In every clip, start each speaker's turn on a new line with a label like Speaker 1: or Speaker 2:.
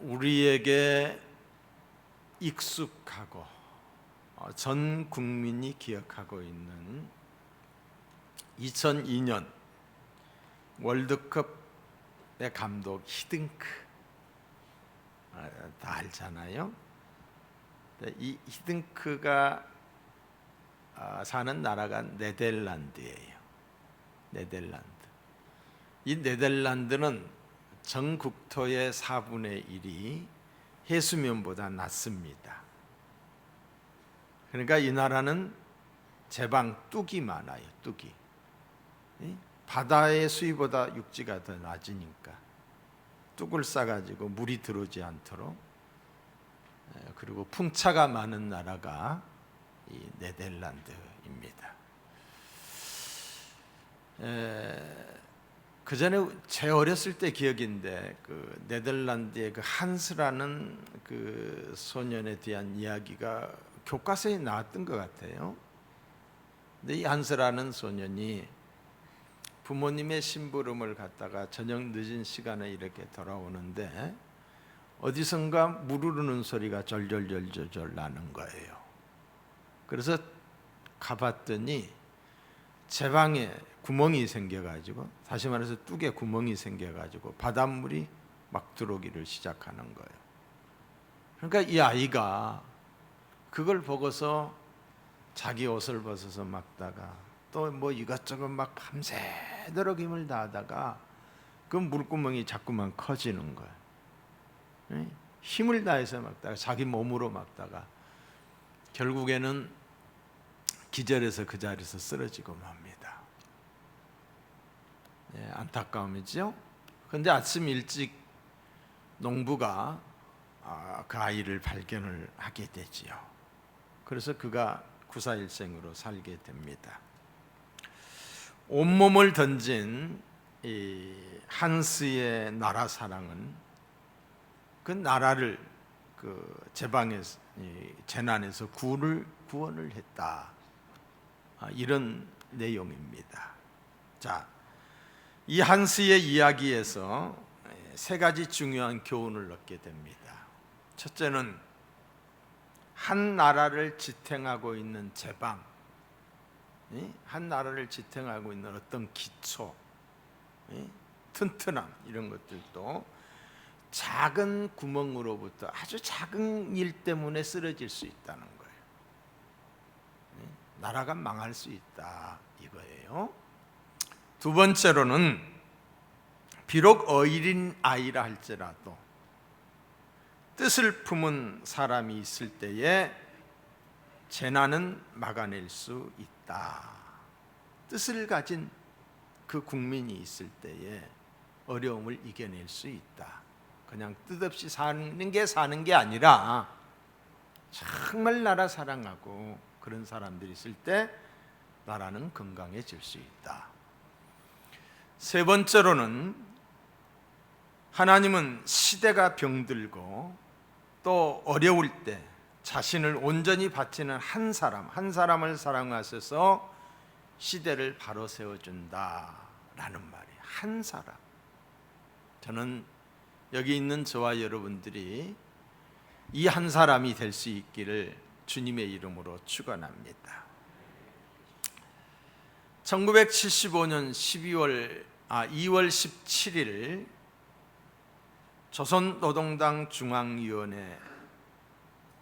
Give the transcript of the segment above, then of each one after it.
Speaker 1: 우리에게 익숙하고 전 국민이 기억하고 있는 2002년 월드컵의 감독 히딩크, 다 알잖아요. 이 히딩크가 사는 나라가 네덜란드예요. 네덜란드. 이 네덜란드는 전 국토의 4분의 1이 해수면보다 낮습니다. 그러니까 이 나라는 제방 뚝이 많아요. 뚝이. 바다의 수위보다 육지가 더 낮으니까 뚝을 싸가지고 물이 들어오지 않도록, 그리고 풍차가 많은 나라가 이 네덜란드입니다. 그 전에 제 어렸을 때 기억인데 그 네덜란드의 그 한스라는 그 소년에 대한 이야기가 교과서에 나왔던 것 같아요. 근데 이 한스라는 소년이 부모님의 심부름을 갔다가 저녁 늦은 시간에 이렇게 돌아오는데 어디선가 물 흐르는 소리가 절절절절 나는 거예요. 그래서 가봤더니 제방에 구멍이 생겨가지고, 다시 말해서 뚝에 구멍이 생겨가지고 바닷물이 막 들어오기를 시작하는 거예요. 그러니까 이 아이가 그걸 보고서 자기 옷을 벗어서 막다가 또 뭐 이것저것 막 밤새도록 힘을 다하다가 그 물구멍이 자꾸만 커지는 거예요. 힘을 다해서 막다가 자기 몸으로 막다가 결국에는 기절해서 그 자리에서 쓰러지고 맙니다. 안타까움이죠. 그런데 아침 일찍 농부가 그 아이를 발견을 하게 되지요. 그래서 그가 구사일생으로 살게 됩니다. 온몸을 던진 이 한스의 나라 사랑은 그 나라를 그 제방에서, 재난에서 구원을 했다, 이런 내용입니다. 자, 이 한스의 이야기에서 세 가지 중요한 교훈을 얻게 됩니다. 첫째는 한 나라를 지탱하고 있는 제방, 한 나라를 지탱하고 있는 어떤 기초, 튼튼함, 이런 것들도 작은 구멍으로부터 아주 작은 일 때문에 쓰러질 수 있다는 거예요. 나라가 망할 수 있다, 이거예요. 두 번째로는 비록 어린 아이라 할지라도 뜻을 품은 사람이 있을 때에 재난은 막아낼 수 있다. 뜻을 가진 그 국민이 있을 때에 어려움을 이겨낼 수 있다. 그냥 뜻없이 사는 게 아니라 정말 나라 사랑하고 그런 사람들이 있을 때 나라는 건강해질 수 있다. 세 번째로는 하나님은 시대가 병들고 또 어려울 때 자신을 온전히 바치는 한 사람을 사랑하셔서 시대를 바로 세워준다라는 말이에요. 한 사람. 저는 여기 있는 저와 여러분들이 이 한 사람이 될 수 있기를 주님의 이름으로 축원합니다. 1975년 2월 17일 조선노동당 중앙위원회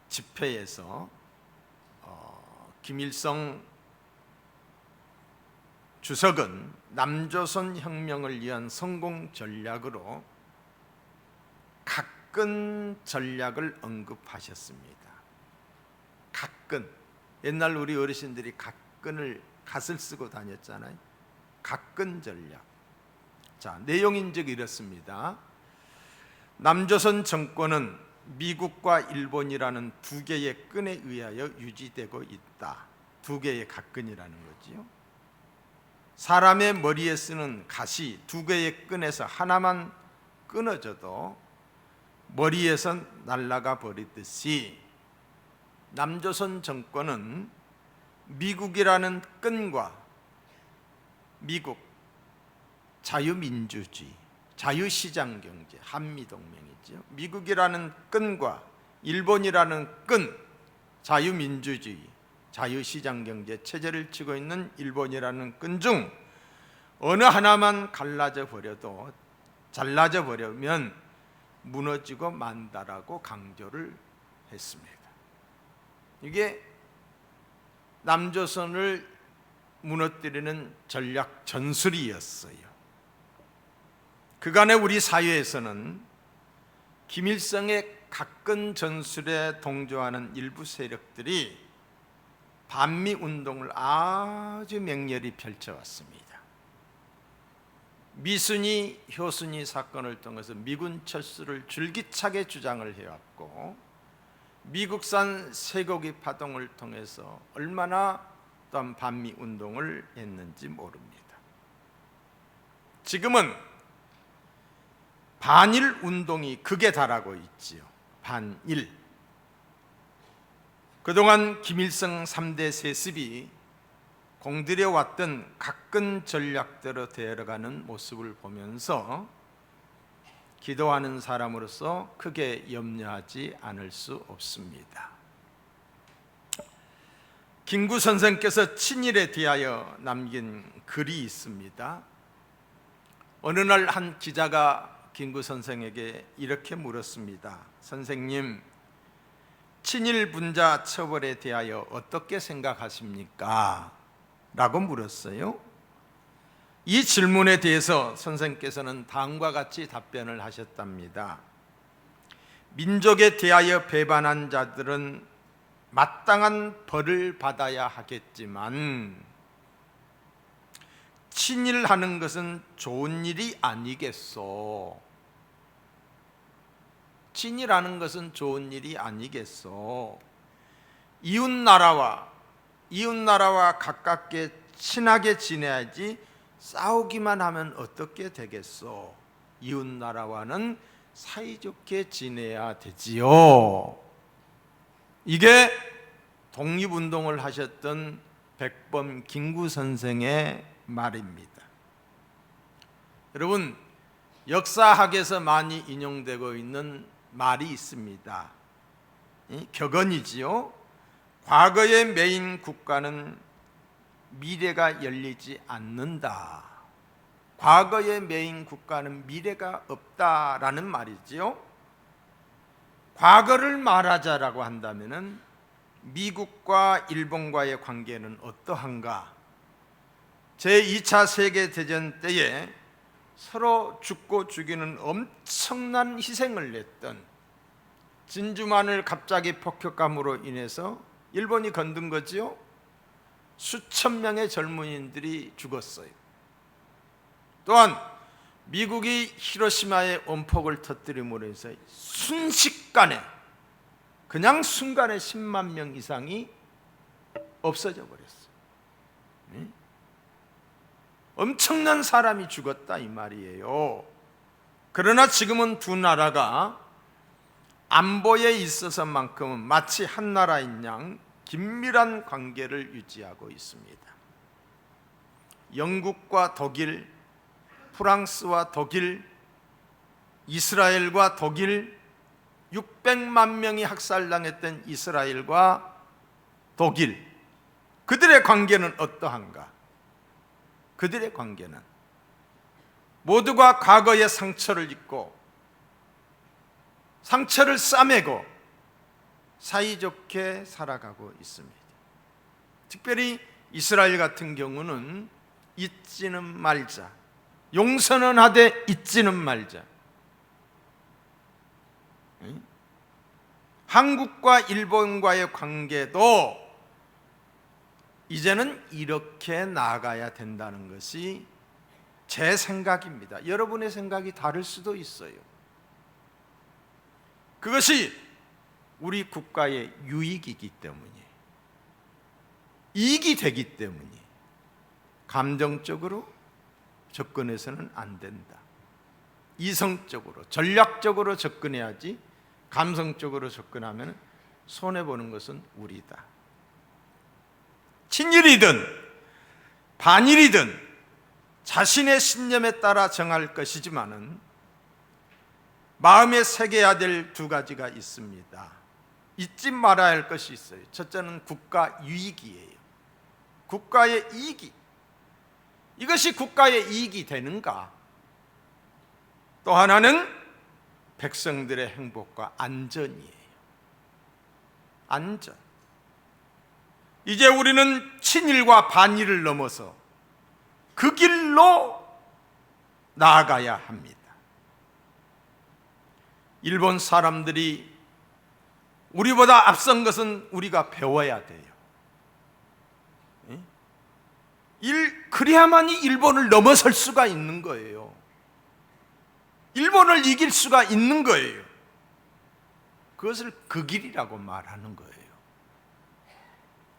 Speaker 1: 집회에서 김일성 주석은 남조선 혁명을 위한 성공 전략으로 각근 전략을 언급하셨습니다. 각근. 옛날 우리 어르신들이 갓을 쓰고 다녔잖아요. 각근 전략. 자, 내용인 즉 이렇습니다. 남조선 정권은 미국과 일본이라는 두 개의 끈에 의하여 유지되고 있다. 두 개의 각근이라는 거지요. 사람의 머리에 쓰는 갓이 두 개의 끈에서 하나만 끊어져도 머리에서 날아가 버리듯이 남조선 정권은 미국이라는 끈과 미국 자유민주주의, 자유시장 경제, 한미동맹이죠. 미국이라는 끈과 일본이라는 끈, 자유민주주의, 자유시장 경제 체제를 치고 있는 일본이라는 끈 중 어느 하나만 갈라져 버려도, 잘라져 버려면 무너지고 만다라고 강조를 했습니다. 이게 남조선을 무너뜨리는 전략 전술이었어요. 그간의 우리 사회에서는 김일성의 각근 전술에 동조하는 일부 세력들이 반미 운동을 아주 맹렬히 펼쳐왔습니다. 미순이, 효순이 사건을 통해서 미군 철수를 줄기차게 주장을 해왔고, 미국산 쇠고기 파동을 통해서 얼마나 또한 반미 운동을 했는지 모릅니다. 지금은 반일 운동이 극에 달하고 있지요. 반일. 그동안 김일성 3대 세습이 공들여왔던 각근 전략대로 되어가는 모습을 보면서 기도하는 사람으로서 크게 염려하지 않을 수 없습니다. 김구 선생께서 친일에 대하여 남긴 글이 있습니다. 어느 날 한 기자가 김구 선생에게 이렇게 물었습니다. 선생님, 친일 분자 처벌에 대하여 어떻게 생각하십니까? 라고 물었어요. 이 질문에 대해서 선생께서는 다음과 같이 답변을 하셨답니다. 민족에 대하여 배반한 자들은 마땅한 벌을 받아야 하겠지만 친일하는 것은 좋은 일이 아니겠소. 친일하는 것은 좋은 일이 아니겠소. 이웃나라와 가깝게 친하게 지내야지 싸우기만 하면 어떻게 되겠소. 이웃나라와는 사이좋게 지내야 되지요. 이게 독립운동을 하셨던 백범 김구 선생의 말입니다. 여러분, 역사학에서 많이 인용되고 있는 말이 있습니다. 격언이지요. 과거의 메인 국가는 미래가 열리지 않는다. 과거의 메인 국가는 미래가 없다라는 말이지요. 과거를 말하자라고 한다면은 미국과 일본과의 관계는 어떠한가? 제2차 세계대전 때에 서로 죽고 죽이는 엄청난 희생을 냈던 진주만을 갑자기 폭격함으로 인해서 일본이 건든 거지요. 수천 명의 젊은이들이 죽었어요. 또한 미국이 히로시마에 원폭을 터뜨림으로 해서 순식간에, 그냥 순간에 10만 명 이상이 없어져 버렸어요. 엄청난 사람이 죽었다 이 말이에요. 그러나 지금은 두 나라가 안보에 있어서만큼은 마치 한 나라인 양 긴밀한 관계를 유지하고 있습니다. 영국과 독일, 프랑스와 독일, 이스라엘과 독일, 600만 명이 학살당했던 이스라엘과 독일, 그들의 관계는 어떠한가? 그들의 관계는 모두가 과거의 상처를 입고 상처를 싸매고 사이좋게 살아가고 있습니다. 특별히 이스라엘 같은 경우는 잊지는 말자, 용서는 하되 잊지는 말자. 한국과 일본과의 관계도 이제는 이렇게 나아가야 된다는 것이 제 생각입니다. 여러분의 생각이 다를 수도 있어요. 그것이 우리 국가의 유익이기 때문에, 이익이 되기 때문에 감정적으로 접근해서는 안 된다. 이성적으로, 전략적으로 접근해야지 감성적으로 접근하면 손해보는 것은 우리다. 친일이든 반일이든 자신의 신념에 따라 정할 것이지만은 마음에 새겨야 될 두 가지가 있습니다. 잊지 말아야 할 것이 있어요. 첫째는 국가 유익이에요. 국가의 이익이, 이것이 국가의 이익이 되는가? 또 하나는 백성들의 행복과 안전이에요. 안전. 이제 우리는 친일과 반일을 넘어서 그 길로 나아가야 합니다. 일본 사람들이 우리보다 앞선 것은 우리가 배워야 돼요. 그래야만이 일본을 넘어설 수가 있는 거예요. 일본을 이길 수가 있는 거예요. 그것을 그 길이라고 말하는 거예요.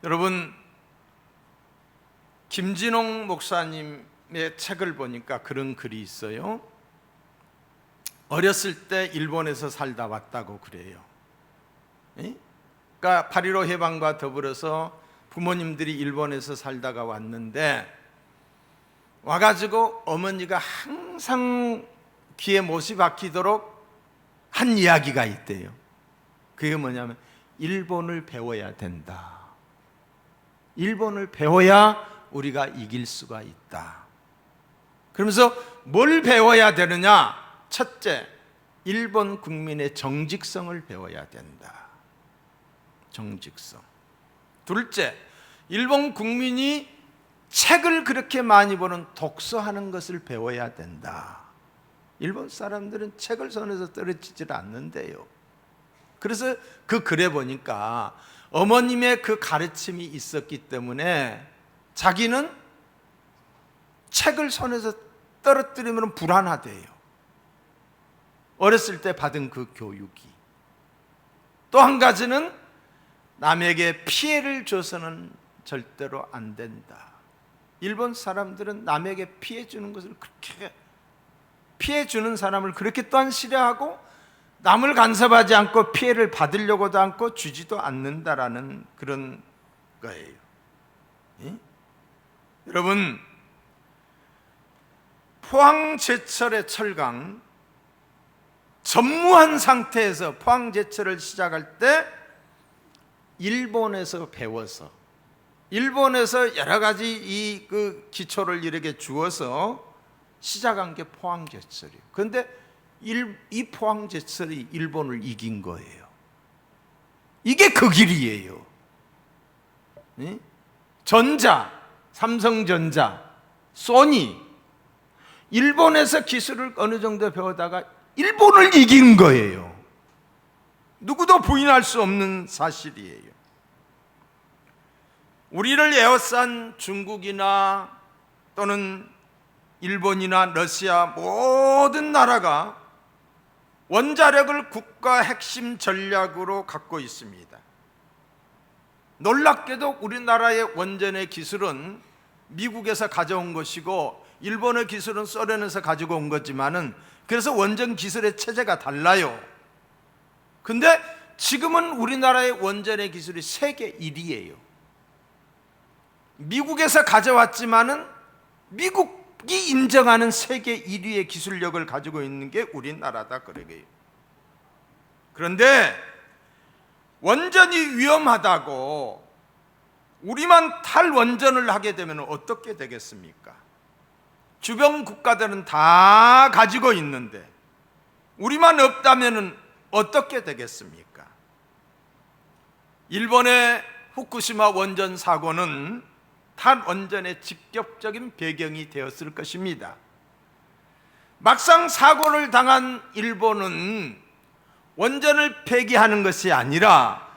Speaker 1: 여러분, 김진홍 목사님의 책을 보니까 그런 글이 있어요. 어렸을 때 일본에서 살다 왔다고 그래요. 그러니까 8.15 해방과 더불어서 부모님들이 일본에서 살다가 왔는데, 와가지고 어머니가 항상 귀에 못이 박히도록 한 이야기가 있대요. 그게 뭐냐면 일본을 배워야 된다. 일본을 배워야 우리가 이길 수가 있다. 그러면서 뭘 배워야 되느냐? 첫째, 일본 국민의 정직성을 배워야 된다. 정직성. 둘째, 일본 국민이 책을 그렇게 많이 보는 독서하는 것을 배워야 된다. 일본 사람들은 책을 손에서 떨어지질 않는데요. 그래서 그 글에 보니까 어머님의 그 가르침이 있었기 때문에 자기는 책을 손에서 떨어뜨리면 불안하대요. 어렸을 때 받은 그 교육이. 또 한 가지는 남에게 피해를 줘서는 절대로 안 된다. 일본 사람들은 남에게 피해 주는 것을 그렇게, 피해 주는 사람을 그렇게 또한 싫어하고 남을 간섭하지 않고 피해를 받으려고도 않고 주지도 않는다라는 그런 거예요. 예? 여러분, 포항제철의 철강, 전무한 상태에서 포항제철을 시작할 때 일본에서 배워서, 일본에서 여러 가지 그 기초를 이렇게 주어서 시작한 게 포항제철이에요. 그런데 이 포항제철이 일본을 이긴 거예요. 이게 그 길이에요. 전자, 삼성전자, 소니, 일본에서 기술을 어느 정도 배우다가 일본을 이긴 거예요. 누구도 부인할 수 없는 사실이에요. 우리를 에워싼 중국이나 또는 일본이나 러시아 모든 나라가 원자력을 국가 핵심 전략으로 갖고 있습니다. 놀랍게도 우리나라의 원전의 기술은 미국에서 가져온 것이고 일본의 기술은 소련에서 가지고 온 거지만은, 그래서 원전 기술의 체제가 달라요. 근데 지금은 우리나라의 원전의 기술이 세계 1위예요. 미국에서 가져왔지만은 미국이 인정하는 세계 1위의 기술력을 가지고 있는 게 우리나라다 그러게요. 그런데 원전이 위험하다고 우리만 탈원전을 하게 되면 어떻게 되겠습니까? 주변 국가들은 다 가지고 있는데 우리만 없다면 어떻게 되겠습니까? 일본의 후쿠시마 원전 사고는 탈원전의 직접적인 배경이 되었을 것입니다. 막상 사고를 당한 일본은 원전을 폐기하는 것이 아니라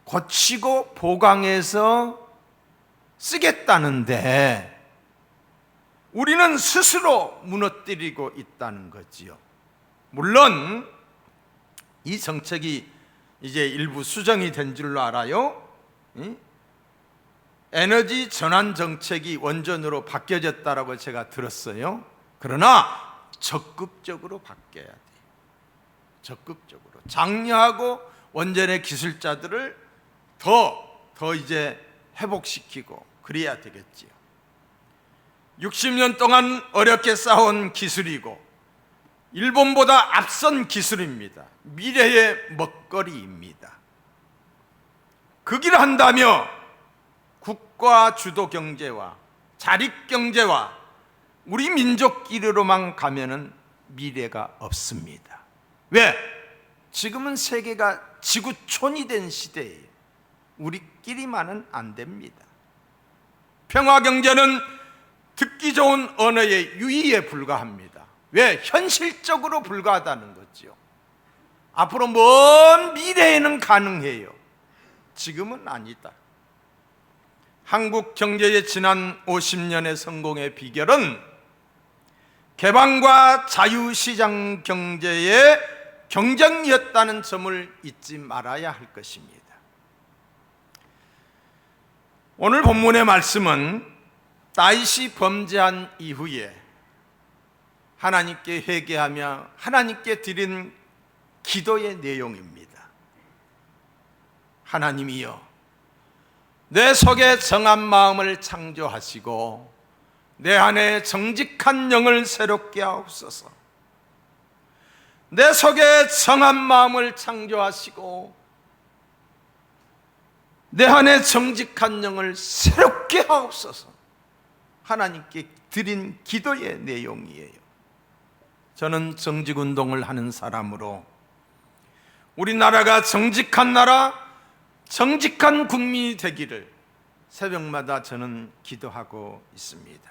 Speaker 1: 고치고 보강해서 쓰겠다는데 우리는 스스로 무너뜨리고 있다는 거지요. 물론 이 정책이 이제 일부 수정이 된 줄로 알아요. 에너지 전환 정책이 원전으로 바뀌어졌다라고 제가 들었어요. 그러나 적극적으로 바뀌어야 돼요. 적극적으로 장려하고 원전의 기술자들을 더 이제 회복시키고 그래야 되겠지요. 60년 동안 어렵게 쌓아온 기술이고 일본보다 앞선 기술입니다. 미래의 먹거리입니다. 그 길을 한다며 국가 주도 경제와 자립 경제와 우리 민족 길으로만 가면은 미래가 없습니다. 왜? 지금은 세계가 지구촌이 된 시대예요. 우리끼리만은 안 됩니다. 평화 경제는 듣기 좋은 언어의 유의에 불과합니다. 왜? 현실적으로 불과하다는 거죠. 앞으로 먼 미래에는 가능해요. 지금은 아니다. 한국 경제의 지난 50년의 성공의 비결은 개방과 자유시장 경제의 경쟁이었다는 점을 잊지 말아야 할 것입니다. 오늘 본문의 말씀은 다윗이 범죄한 이후에 하나님께 회개하며 하나님께 드린 기도의 내용입니다. 하나님이여, 내 속에 정한 마음을 창조하시고 내 안에 정직한 영을 새롭게 하옵소서. 내 속에 정한 마음을 창조하시고 내 안에 정직한 영을 새롭게 하옵소서. 하나님께 드린 기도의 내용이에요. 저는 정직운동을 하는 사람으로 우리나라가 정직한 나라, 정직한 국민이 되기를 새벽마다 저는 기도하고 있습니다.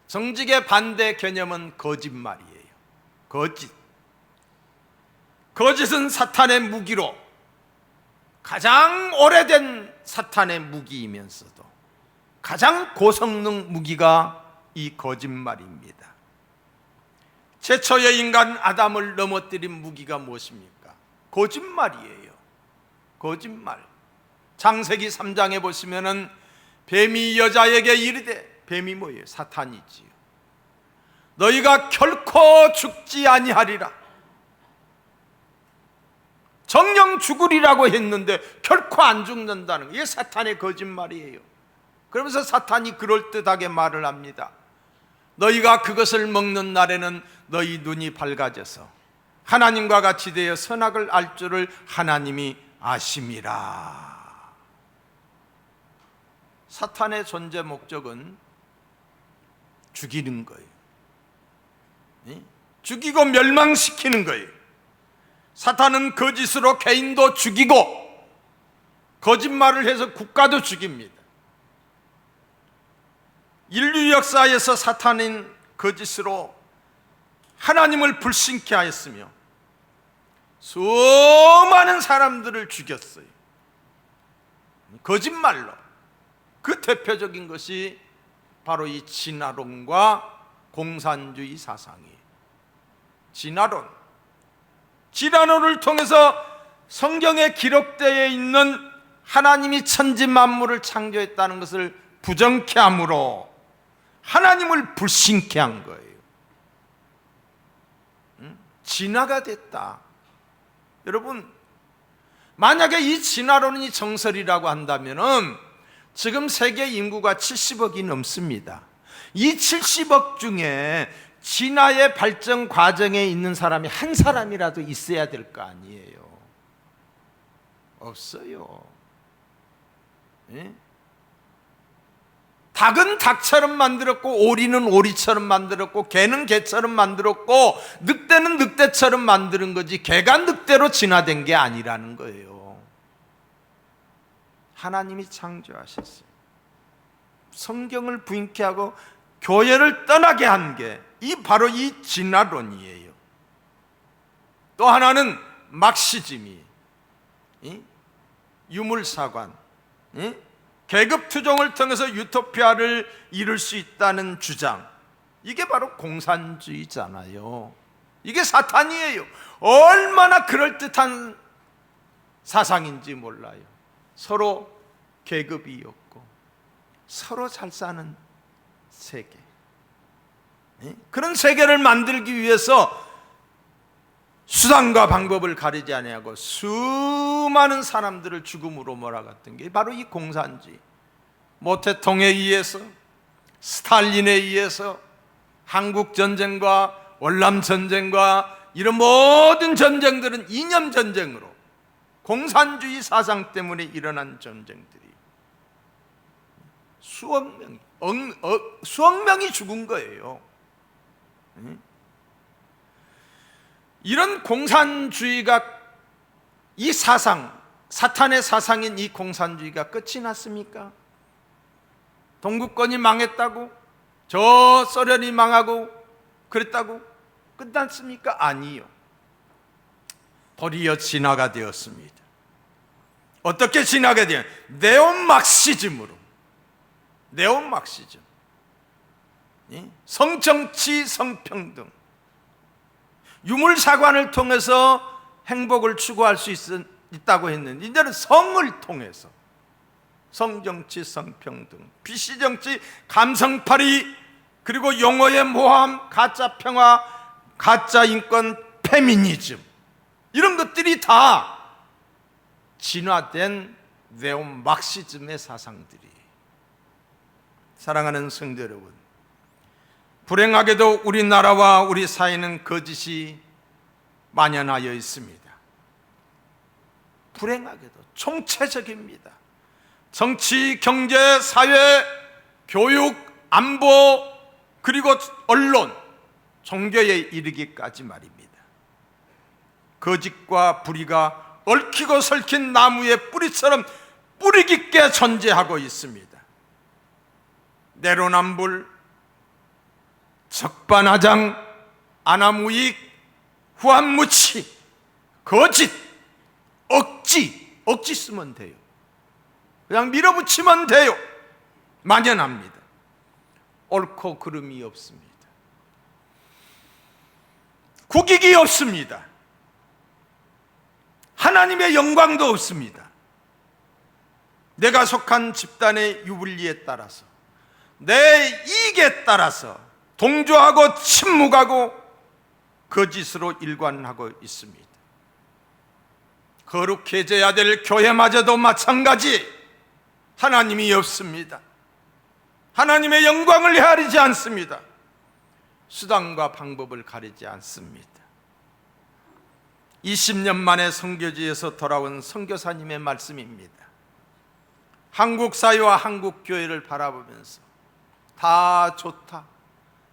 Speaker 1: 정직의 반대 개념은 거짓말이에요. 거짓은 사탄의 무기로, 가장 오래된 사탄의 무기이면서도 가장 고성능 무기가 이 거짓말입니다. 최초의 인간 아담을 넘어뜨린 무기가 무엇입니까? 거짓말이에요. 거짓말. 창세기 3장에 보시면은 뱀이 여자에게 이르되, 뱀이 뭐예요? 사탄이지요. 너희가 결코 죽지 아니하리라. 정령 죽으리라고 했는데 결코 안 죽는다는 게 사탄의 거짓말이에요. 그러면서 사탄이 그럴듯하게 말을 합니다. 너희가 그것을 먹는 날에는 너희 눈이 밝아져서 하나님과 같이 되어 선악을 알 줄을 하나님이 아심이라. 사탄의 존재 목적은 죽이는 거예요. 죽이고 멸망시키는 거예요. 사탄은 거짓으로 개인도 죽이고 거짓말을 해서 국가도 죽입니다. 인류 역사에서 사탄은 거짓으로 하나님을 불신케 하였으며 수많은 사람들을 죽였어요. 거짓말로. 그 대표적인 것이 바로 이 진화론과 공산주의 사상이에요. 진화론을 통해서 성경에 기록되어 있는 하나님이 천지 만물을 창조했다는 것을 부정케 함으로 하나님을 불신케 한 거예요. 진화가 됐다. 여러분, 만약에 이 진화론이 정설이라고 한다면은 지금 세계 인구가 70억이 넘습니다. 이 70억 중에 진화의 발전 과정에 있는 사람이 한 사람이라도 있어야 될 거 아니에요. 없어요. 예? 닭은 닭처럼 만들었고 오리는 오리처럼 만들었고 개는 개처럼 만들었고 늑대는 늑대처럼 만드는 거지 개가 늑대로 진화된 게 아니라는 거예요. 하나님이 창조하셨어요. 성경을 부인케 하고 교회를 떠나게 한 게 바로 이 진화론이에요. 또 하나는 막시즘이 유물사관, 계급투종을 통해서 유토피아를 이룰 수 있다는 주장, 이게 바로 공산주의잖아요. 이게 사탄이에요. 얼마나 그럴듯한 사상인지 몰라요. 서로 계급이 없고 서로 잘 사는 세계, 그런 세계를 만들기 위해서 수단과 방법을 가리지 아니하고 수많은 사람들을 죽음으로 몰아갔던 게 바로 이 공산주의. 모태통에 의해서, 스탈린에 의해서, 한국전쟁과 월남 전쟁과 이런 모든 전쟁들은 이념 전쟁으로, 공산주의 사상 때문에 일어난 전쟁들이 수억 명이 죽은 거예요. 이런 공산주의가, 이 사상, 사탄의 사상인 이 공산주의가 끝이 났습니까? 동구권이 망했다고, 저 소련이 망하고 그랬다고 끝났습니까? 아니요. 도리어 진화가 되었습니다. 어떻게 진화가 되었냐? 네오막시즘으로. 네오막시즘, 성정치, 성평등, 유물사관을 통해서 행복을 추구할 수 있다고 했는데, 이제는 성을 통해서 성정치, 성평등, 비시정치, 감성팔이, 그리고 용어의 모함, 가짜 평화, 가짜 인권, 페미니즘, 이런 것들이 다 진화된 네오막시즘의 사상들이. 사랑하는 성도 여러분, 불행하게도 우리나라와 우리 사회는 거짓이 만연하여 있습니다. 불행하게도 총체적입니다. 정치, 경제, 사회, 교육, 안보, 그리고 언론, 종교에 이르기까지 말입니다. 거짓과 불의가 얽히고 설킨 나무의 뿌리처럼 뿌리 깊게 존재하고 있습니다. 내로남불, 적반하장, 안하무익, 후한무치, 거짓, 억지 쓰면 돼요. 그냥 밀어붙이면 돼요. 만연합니다. 옳고 그름이 없습니다. 국익이 없습니다. 하나님의 영광도 없습니다. 내가 속한 집단의 유불리에 따라서, 내 이익에 따라서 동조하고 침묵하고 거짓으로 일관하고 있습니다. 거룩해져야 될 교회마저도 마찬가지. 하나님이 없습니다. 하나님의 영광을 헤아리지 않습니다. 수단과 방법을 가리지 않습니다. 20년 만에 선교지에서 돌아온 선교사님의 말씀입니다. 한국 사회와 한국 교회를 바라보면서 다 좋다,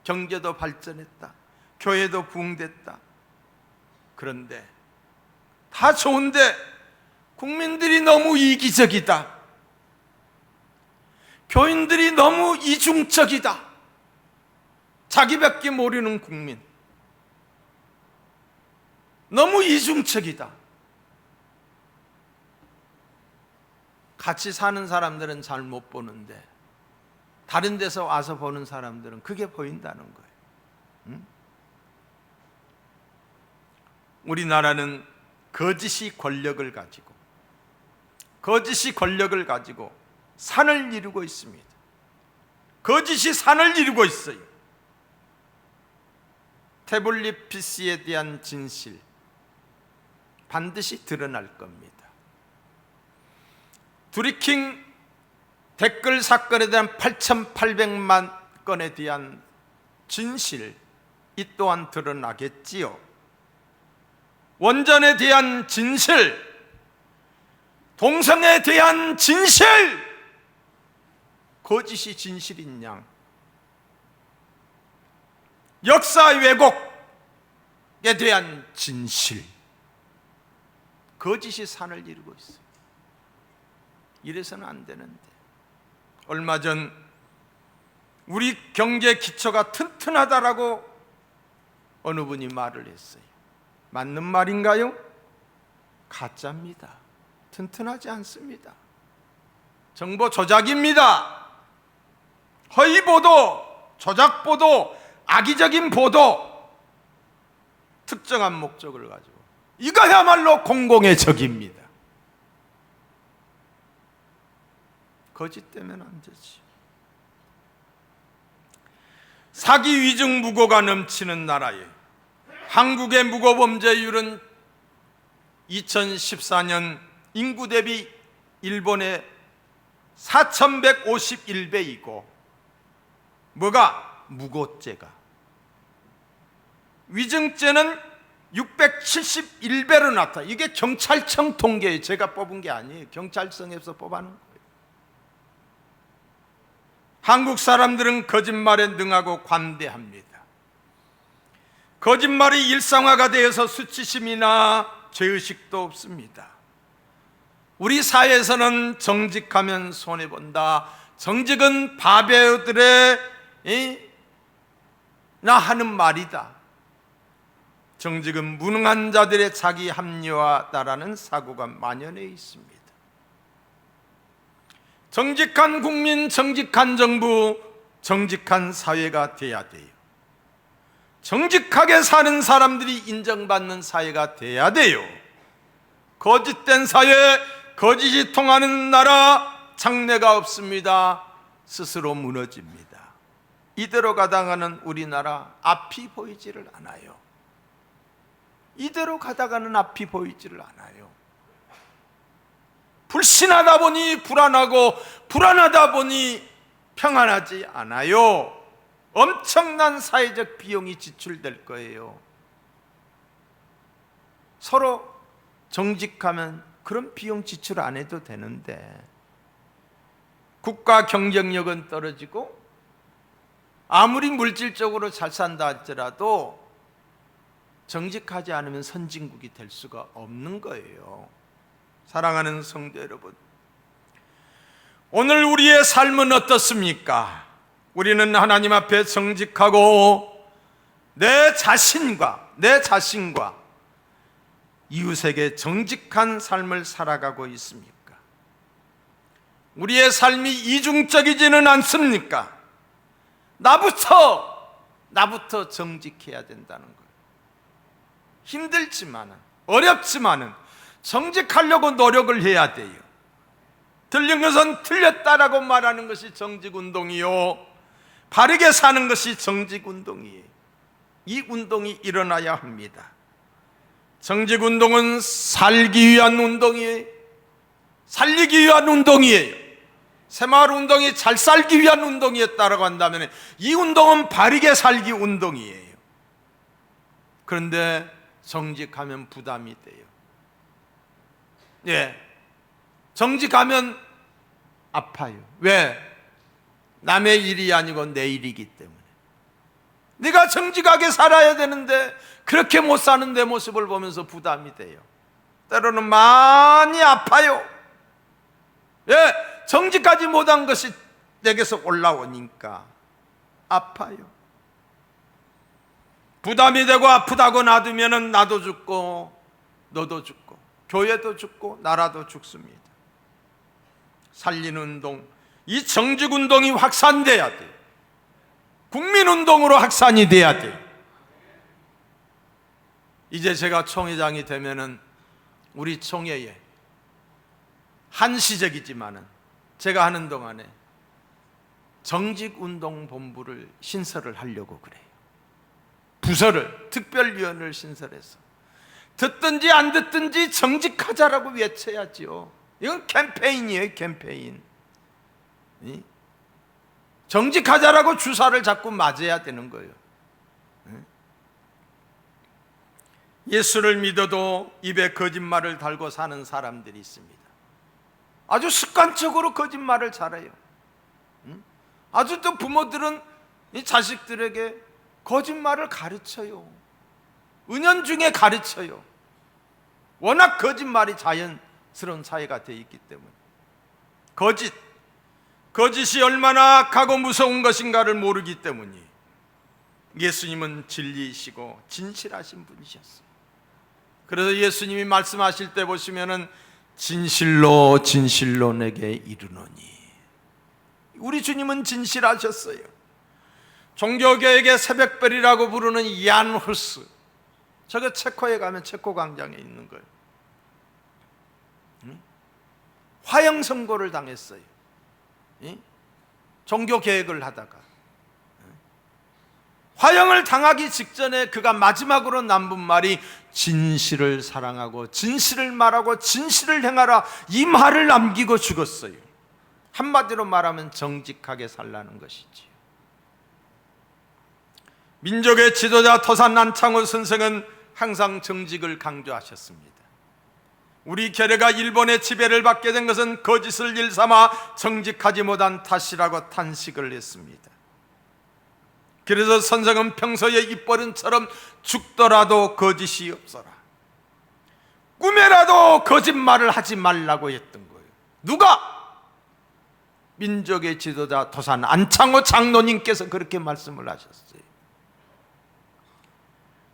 Speaker 1: 경제도 발전했다, 교회도 부흥됐다. 그런데 다 좋은데 국민들이 너무 이기적이다, 교인들이 너무 이중적이다, 자기밖에 모르는 국민, 너무 이중적이다. 같이 사는 사람들은 잘 못 보는데 다른 데서 와서 보는 사람들은 그게 보인다는 거예요. 응? 우리나라는 거짓이 권력을 가지고 산을 이루고 있습니다. 거짓이 산을 이루고 있어요. 태블릿 PC에 대한 진실 반드시 드러날 겁니다. 드리킹 댓글 사건에 대한 8,800만 건에 대한 진실, 이 또한 드러나겠지요. 원전에 대한 진실, 동성애에 대한 진실, 거짓이 진실인 양, 역사 왜곡에 대한 진실, 거짓이 산을 이루고 있어요. 이래서는 안 되는데. 얼마 전 우리 경제 기초가 튼튼하다라고 어느 분이 말을 했어요. 맞는 말인가요? 가짜입니다. 튼튼하지 않습니다. 정보 조작입니다. 허위 보도, 조작 보도, 악의적인 보도, 특정한 목적을 가지고, 이거야말로 공공의 적입니다. 거짓 때문에 안 되지. 사기 위증 무고가 넘치는 나라에 한국의 무고 범죄율은 2014년 인구 대비 일본의 4,151배이고, 뭐가? 무고죄가. 위증죄는 671배로 나타. 이게 경찰청 통계예요. 제가 뽑은 게 아니에요. 경찰청에서 뽑아놓은 거예요. 한국 사람들은 거짓말에 능하고 관대합니다. 거짓말이 일상화가 되어서 수치심이나 죄의식도 없습니다. 우리 사회에서는 정직하면 손해본다. 정직은 바베어들의 나 하는 말이다. 정직은 무능한 자들의 자기 합리화다라는 사고가 만연해 있습니다. 정직한 국민, 정직한 정부, 정직한 사회가 돼야 돼요. 정직하게 사는 사람들이 인정받는 사회가 돼야 돼요. 거짓된 사회, 거짓이 통하는 나라, 장래가 없습니다. 스스로 무너집니다. 이대로 가다가는 우리나라 앞이 보이지를 않아요. 이대로 가다가는 앞이 보이지를 않아요. 불신하다 보니 불안하고, 불안하다 보니 평안하지 않아요. 엄청난 사회적 비용이 지출될 거예요. 서로 정직하면 그런 비용 지출 안 해도 되는데, 국가 경쟁력은 떨어지고 아무리 물질적으로 잘 산다 할지라도 정직하지 않으면 선진국이 될 수가 없는 거예요. 사랑하는 성도 여러분, 오늘 우리의 삶은 어떻습니까? 우리는 하나님 앞에 정직하고 내 자신과 이웃에게 정직한 삶을 살아가고 있습니까? 우리의 삶이 이중적이지는 않습니까? 나부터 정직해야 된다는 거예요. 힘들지만은, 어렵지만은 정직하려고 노력을 해야 돼요. 틀린 것은 틀렸다라고 말하는 것이 정직운동이요, 바르게 사는 것이 정직운동이에요. 이 운동이 일어나야 합니다. 정직운동은 살기 위한 운동이에요. 살리기 위한 운동이에요. 새마을운동이 잘 살기 위한 운동이었다라고 한다면 이 운동은 바르게 살기 운동이에요. 그런데 정직하면 부담이 돼요. 정직하면 아파요. 왜? 남의 일이 아니고 내 일이기 때문에. 네가 정직하게 살아야 되는데 그렇게 못 사는 내 모습을 보면서 부담이 돼요. 때로는 많이 아파요. 정직하지 못한 것이 내게서 올라오니까 아파요. 부담이 되고 아프다고 놔두면 나도 죽고 너도 죽고 교회도 죽고 나라도 죽습니다. 살리는 운동, 이 정직운동이 확산돼야 돼요. 국민운동으로 확산이 돼야 돼요. 이제 제가 총회장이 되면은 우리 총회에 한시적이지만은 제가 하는 동안에 정직운동본부를 신설을 하려고 그래요. 부서를, 특별위원회를 신설해서 듣든지 안 듣든지 정직하자라고 외쳐야죠. 이건 캠페인이에요, 캠페인. 정직하자라고 주사를 자꾸 맞아야 되는 거예요. 예수를 믿어도 입에 거짓말을 달고 사는 사람들이 있습니다. 아주 습관적으로 거짓말을 잘해요. 아주 또 부모들은 이 자식들에게 거짓말을 가르쳐요. 은연중에 가르쳐요. 워낙 거짓말이 자연스러운 사회가 되어 있기 때문에. 거짓이 얼마나 악하고 무서운 것인가를 모르기 때문이에요. 예수님은 진리이시고 진실하신 분이셨어요. 그래서 예수님이 말씀하실 때 보시면은 진실로 진실로 내게 이르노니, 우리 주님은 진실하셨어요. 종교계에게 새벽별이라고 부르는 얀 후스, 저거 체코에 가면 체코 광장에 있는 거예요. 화형 선고를 당했어요. 종교 개혁을 하다가 화형을 당하기 직전에 그가 마지막으로 남은 말이 진실을 사랑하고 진실을 말하고 진실을 행하라, 이 말을 남기고 죽었어요. 한마디로 말하면 정직하게 살라는 것이지요. 민족의 지도자 토산 안창호 선생은 항상 정직을 강조하셨습니다. 우리 결의가 일본의 지배를 받게 된 것은 거짓을 일삼아 정직하지 못한 탓이라고 탄식을 했습니다. 그래서 선생은 평소에 입버릇처럼 죽더라도 거짓이 없어라, 꿈에라도 거짓말을 하지 말라고 했던 거예요. 누가? 민족의 지도자 토산 안창호 장로님께서 그렇게 말씀을 하셨어요.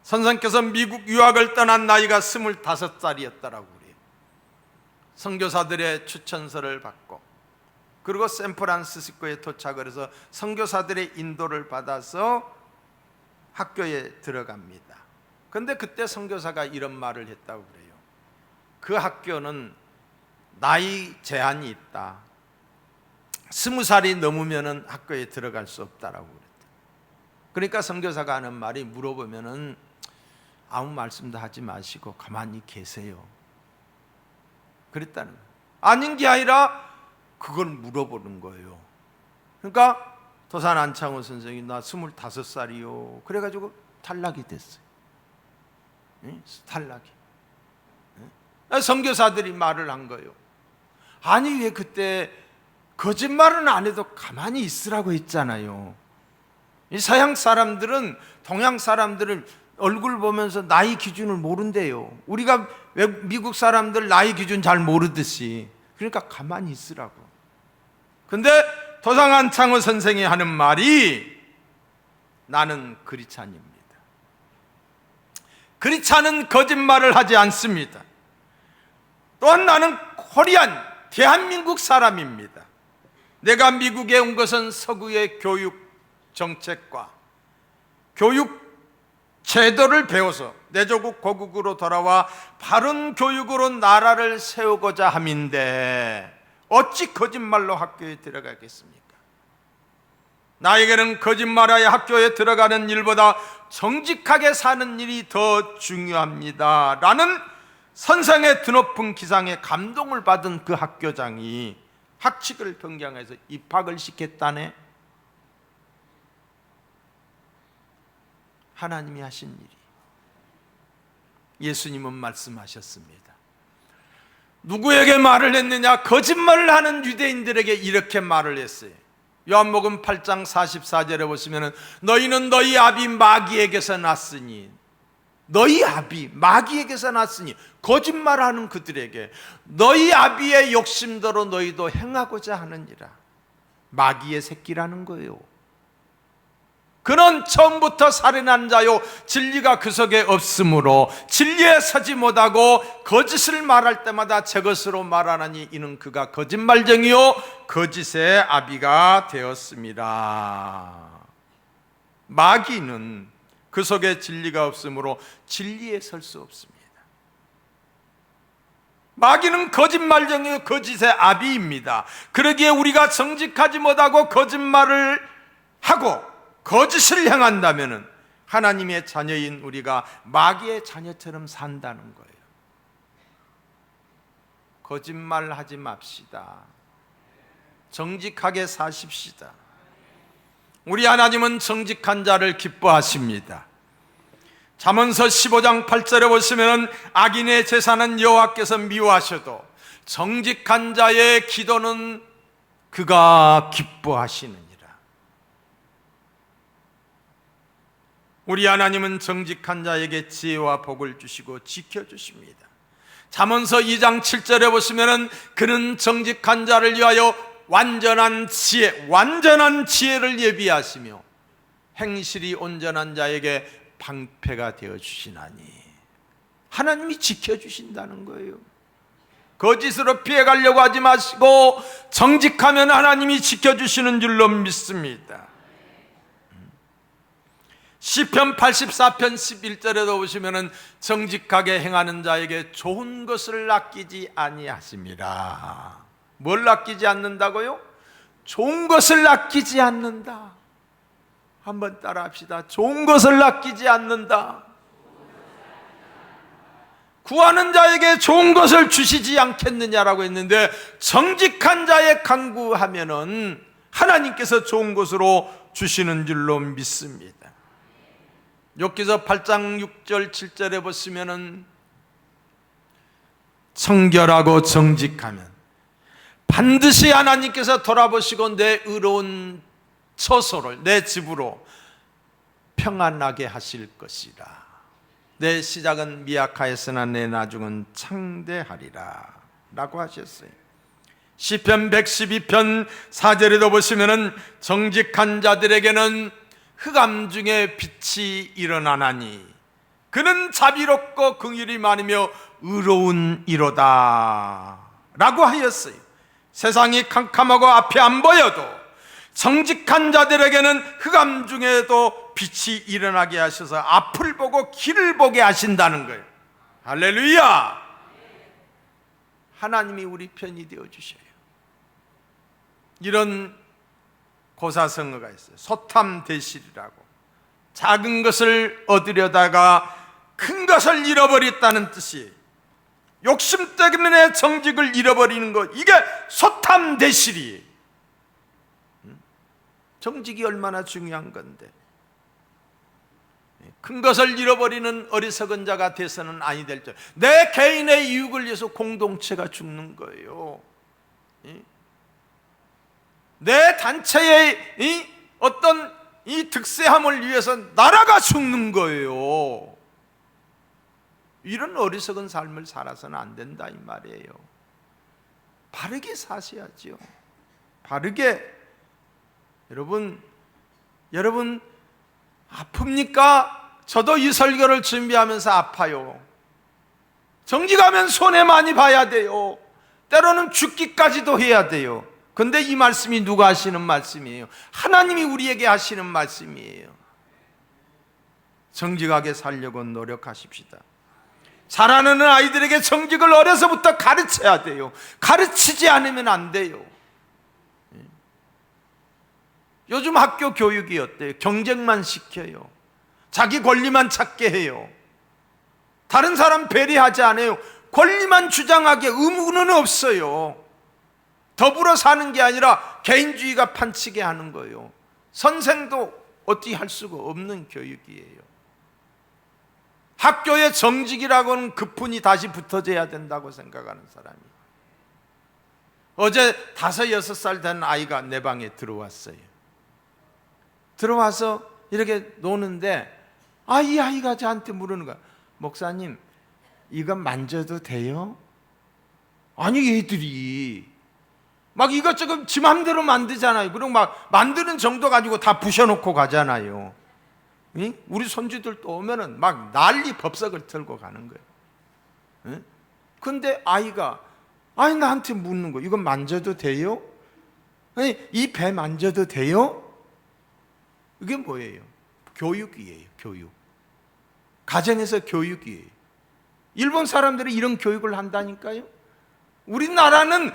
Speaker 1: 선생께서 미국 유학을 떠난 나이가 25살이었다라고 그래요. 선교사들의 추천서를 받고, 그리고 샌프란시스코에 도착을 해서 선교사들의 인도를 받아서 학교에 들어갑니다. 그런데 그때 선교사가 이런 말을 했다고 그래요. 그 학교는 나이 제한이 있다. 20살이 넘으면 학교에 들어갈 수 없다라고 그랬다. 그러니까 선교사가 하는 말이, 물어보면은 아무 말씀도 하지 마시고 가만히 계세요, 그랬다는 거예요. 아닌 게 아니라 그걸 물어보는 거예요. 그러니까 토산 안창호 선생이 나 25살이요 그래가지고 탈락이 됐어요. 탈락이. 선교사들이 말을 한 거예요. 아니 왜 그때 거짓말은 안 해도 가만히 있으라고 했잖아요. 이 서양 사람들은 동양 사람들을 얼굴 보면서 나이 기준을 모른대요. 우리가 미국 사람들 나이 기준 잘 모르듯이. 그러니까 가만히 있으라고. 근데 토산 안창호 선생이 하는 말이, 나는 그리찬입니다. 그리찬은 거짓말을 하지 않습니다. 또한 나는 코리안, 대한민국 사람입니다. 내가 미국에 온 것은 서구의 교육 정책과 교육 제도를 배워서 내 조국 고국으로 돌아와 바른 교육으로 나라를 세우고자 함인데 어찌 거짓말로 학교에 들어가겠습니까? 나에게는 거짓말하여 학교에 들어가는 일보다 정직하게 사는 일이 더 중요합니다 라는 선생의 드높은 기상에 감동을 받은 그 학교장이 학칙을 변경해서 입학을 시켰다네. 하나님이 하신 일이. 예수님은 말씀하셨습니다. 누구에게 말을 했느냐? 거짓말을 하는 유대인들에게 이렇게 말을 했어요. 요한복음 8장 44절에 보시면 너희는 너희 아비 마귀에게서 났으니, 너희 아비 마귀에게서 났으니, 거짓말하는 그들에게 너희 아비의 욕심대로 너희도 행하고자 하느니라. 마귀의 새끼라는 거예요. 그는 처음부터 살인한 자요 진리가 그 속에 없으므로 진리에 서지 못하고 거짓을 말할 때마다 제 것으로 말하나니 이는 그가 거짓말쟁이요 거짓의 아비가 되었습니다. 마귀는 그 속에 진리가 없으므로 진리에 설 수 없습니다. 마귀는 거짓말쟁이요 거짓의 아비입니다. 그러기에 우리가 정직하지 못하고 거짓말을 하고 거짓을 행한다면 하나님의 자녀인 우리가 마귀의 자녀처럼 산다는 거예요. 거짓말하지 맙시다. 정직하게 사십시다. 우리 하나님은 정직한 자를 기뻐하십니다. 잠언서 15장 8절에 보시면 악인의 제사는 여호와께서 미워하셔도 정직한 자의 기도는 그가 기뻐하시느니라. 우리 하나님은 정직한 자에게 지혜와 복을 주시고 지켜주십니다. 잠언서 2장 7절에 보시면 그는 정직한 자를 위하여 완전한 지혜를 예비하시며 행실이 온전한 자에게 방패가 되어주시나니. 하나님이 지켜주신다는 거예요. 거짓으로 피해가려고 하지 마시고 정직하면 하나님이 지켜주시는 줄로 믿습니다. 시편 84편 11절에도 보시면 정직하게 행하는 자에게 좋은 것을 아끼지 아니하심이라. 뭘 아끼지 않는다고요? 좋은 것을 아끼지 않는다. 한번 따라 합시다. 좋은 것을 아끼지 않는다. 구하는 자에게 좋은 것을 주시지 않겠느냐라고 했는데, 정직한 자의 간구하면은 하나님께서 좋은 것으로 주시는 줄로 믿습니다. 욥기서 8장 6절 7절에 보시면은 청결하고 정직하면 반드시 하나님께서 돌아보시고 내 의로운 처소를 내 집으로 평안하게 하실 것이라. 내 시작은 미약하였으나 내 나중은 창대하리라 라고 하셨어요. 시편 112편 4절에도 보시면은 정직한 자들에게는 흑암 중에 빛이 일어나나니 그는 자비롭고 긍휼이 많으며 의로운 이로다 라고 하였어요. 세상이 캄캄하고 앞이 안 보여도 정직한 자들에게는 흑암 중에도 빛이 일어나게 하셔서 앞을 보고 길을 보게 하신다는 거예요. 할렐루야. 하나님이 우리 편이 되어주셔요. 이런 고사성어가 있어요. 소탐대실이라고. 작은 것을 얻으려다가 큰 것을 잃어버렸다는 뜻이에요. 욕심 때문에 정직을 잃어버리는 것, 이게 소탐대실이에요. 정직이 얼마나 중요한 건데 큰 것을 잃어버리는 어리석은 자가 돼서는 아니 될 줄. 내 개인의 이익을 위해서 공동체가 죽는 거예요. 내 단체의 어떤 이 득세함을 위해서 나라가 죽는 거예요. 이런 어리석은 삶을 살아서는 안 된다 이 말이에요. 바르게 사셔야죠. 바르게. 여러분 아픕니까? 저도 이 설교를 준비하면서 아파요. 정직하면 손해 많이 봐야 돼요. 때로는 죽기까지도 해야 돼요. 근데 이 말씀이 누가 하시는 말씀이에요? 하나님이 우리에게 하시는 말씀이에요. 정직하게 살려고 노력하십시다. 자라는 아이들에게 정직을 어려서부터 가르쳐야 돼요. 가르치지 않으면 안 돼요. 요즘 학교 교육이 어때요? 경쟁만 시켜요. 자기 권리만 찾게 해요. 다른 사람 배려하지 않아요. 권리만 주장하게 의무는 없어요. 더불어 사는 게 아니라 개인주의가 판치게 하는 거예요. 선생도 어떻게 할 수가 없는 교육이에요. 학교의 정직이라고는 그뿐이 다시 붙어져야 된다고 생각하는 사람이. 어제 5, 6살 된 아이가 내 방에 들어왔어요. 들어와서 이렇게 노는데 이 아이가 저한테 물으는 거야. 목사님, 이거 만져도 돼요? 아니, 얘들이 막 이것저것 지 맘대로 만들잖아요. 그리고 막 만드는 정도 가지고 다 부셔놓고 가잖아요. 우리 손주들 또 오면은 막 난리 법석을 털고 가는 거예요. 근데 아이가 나한테 묻는 거. 이거 만져도 돼요? 이 배 만져도 돼요? 이게 뭐예요? 교육이에요. 교육. 가정에서 교육이에요. 일본 사람들이 이런 교육을 한다니까요. 우리나라는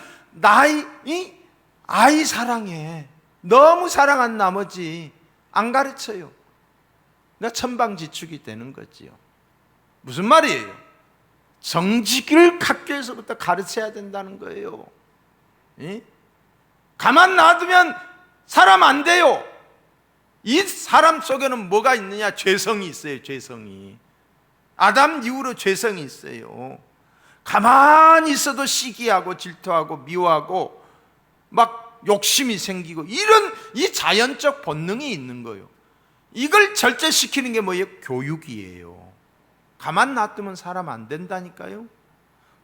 Speaker 1: 아이 사랑해. 너무 사랑한 나머지 안 가르쳐요. 그러니까 천방지축이 되는 거지요. 무슨 말이에요? 정직을 학교에서부터 가르쳐야 된다는 거예요. 가만 놔두면 사람 안 돼요. 이 사람 속에는 뭐가 있느냐? 죄성이 있어요. 죄성이. 아담 이후로 죄성이 있어요. 가만히 있어도 시기하고 질투하고 미워하고 막 욕심이 생기고 이런 이 자연적 본능이 있는 거예요. 이걸 절제시키는 게 뭐예요? 교육이에요. 가만 놔두면 사람 안 된다니까요.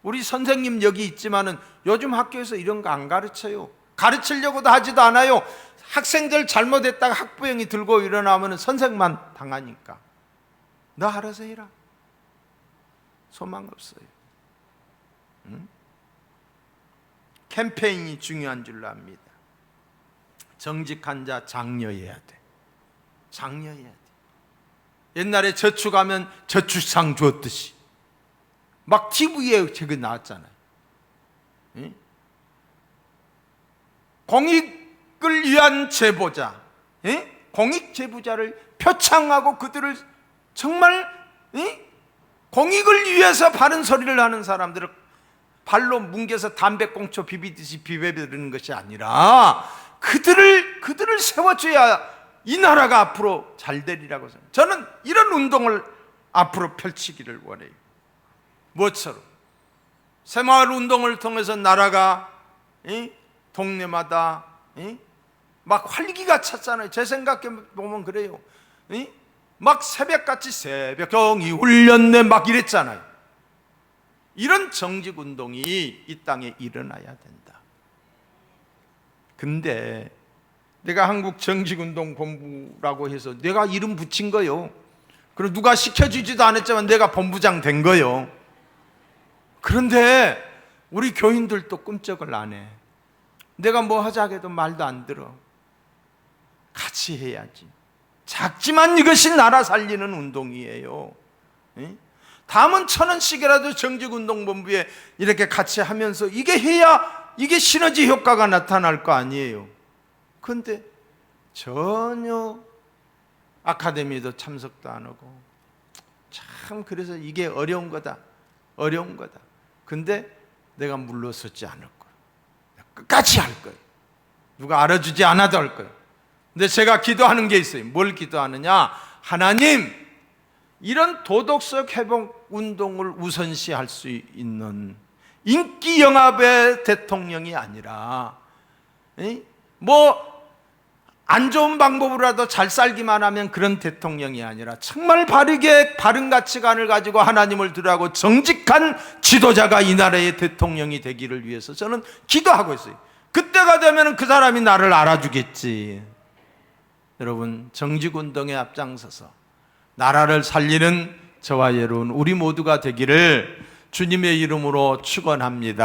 Speaker 1: 우리 선생님 여기 있지만은 요즘 학교에서 이런 거 안 가르쳐요. 가르치려고도 하지도 않아요. 학생들 잘못했다가 학부형이 들고 일어나면 선생만 당하니까 너 알아서 해라. 소망 없어요. 캠페인이 중요한 줄로 압니다. 정직한 자 장려해야 돼. 장려해야 돼. 옛날에 저축하면 저축상 줬듯이 막 TV에 저거 나왔잖아요. 공익을 위한 제보자, 공익 제보자를 표창하고 그들을 정말 공익을 위해서 바른 소리를 하는 사람들을 발로 뭉개서 담배꽁초 비비듯이 비벼드리는 것이 아니라 그들을 세워줘야 이 나라가 앞으로 잘 되리라고 생각합니다. 저는 이런 운동을 앞으로 펼치기를 원해요. 뭐처럼? 새마을 운동을 통해서 나라가 동네마다 막 활기가 찼잖아요. 제 생각에 보면 그래요. 막 새벽같이 새벽 경이 울렸네 막 이랬잖아요. 이런 정직운동이 이 땅에 일어나야 된다. 근데 내가 한국정직운동본부라고 해서 내가 이름 붙인 거요. 그리고 누가 시켜주지도 않았지만 내가 본부장 된 거요. 그런데 우리 교인들도 꿈쩍을 안 해. 내가 뭐 하자 해도 말도 안 들어. 같이 해야지. 작지만 이것이 나라 살리는 운동이에요. 다음은 1,000원씩이라도 정직운동본부에 이렇게 같이 하면서 이게 해야 이게 시너지 효과가 나타날 거 아니에요. 그런데 전혀 아카데미도 참석도 안 하고 참 그래서 이게 어려운 거다. 어려운 거다. 근데 내가 물러서지 않을 거예요. 끝까지 할 거예요. 누가 알아주지 않아도 할 거예요. 근데 제가 기도하는 게 있어요. 뭘 기도하느냐? 하나님, 이런 도덕적 회복 운동을 우선시할 수 있는 인기 영합의 대통령이 아니라 뭐 안 좋은 방법으로라도 잘 살기만 하면 그런 대통령이 아니라 정말 바르게 바른 가치관을 가지고 하나님을 들어하고 정직한 지도자가 이 나라의 대통령이 되기를 위해서 저는 기도하고 있어요. 그때가 되면 그 사람이 나를 알아주겠지. 여러분, 정직운동에 앞장서서 나라를 살리는 저와 여러분 우리 모두가 되기를 주님의 이름으로 축원합니다.